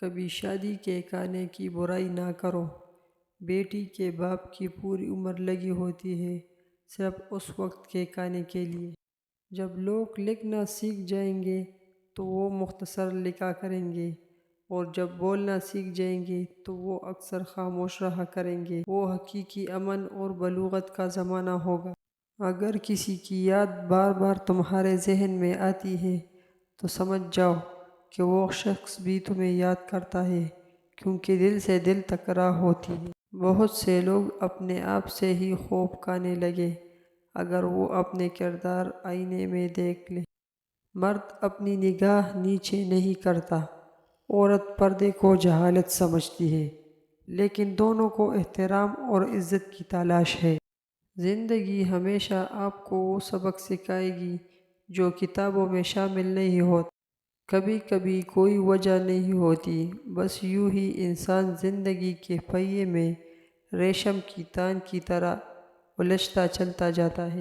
کبھی شادی کے کھانے کی برائی نہ کرو۔ بیٹی کے باپ کی پوری عمر لگی ہوتی ہے صرف اس وقت کے کھانے کے لیے۔ جب لوگ لکھنا سیکھ جائیں گے تو وہ مختصر لکھا کریں گے، اور جب بولنا سیکھ جائیں گے تو وہ اکثر خاموش رہا کریں گے۔ وہ حقیقی امن اور بلوغت کا زمانہ ہوگا۔ اگر کسی کی یاد بار بار تمہارے ذہن میں آتی ہے تو سمجھ جاؤ کہ وہ شخص بھی تمہیں یاد کرتا ہے، کیونکہ دل سے دل ٹکراؤ ہوتی ہے۔ بہت سے لوگ اپنے آپ سے ہی خوف کھانے لگے اگر وہ اپنے کردار آئینے میں دیکھ لیں۔ مرد اپنی نگاہ نیچے نہیں کرتا، عورت پردے کو جہالت سمجھتی ہے، لیکن دونوں کو احترام اور عزت کی تلاش ہے۔ زندگی ہمیشہ آپ کو وہ سبق سکھائے گی جو کتابوں میں شامل نہیں ہوتا۔ کبھی کبھی کوئی وجہ نہیں ہوتی، بس یوں ہی انسان زندگی کے پہیے میں ریشم کی تار کی طرح الجھتا چلتا جاتا ہے۔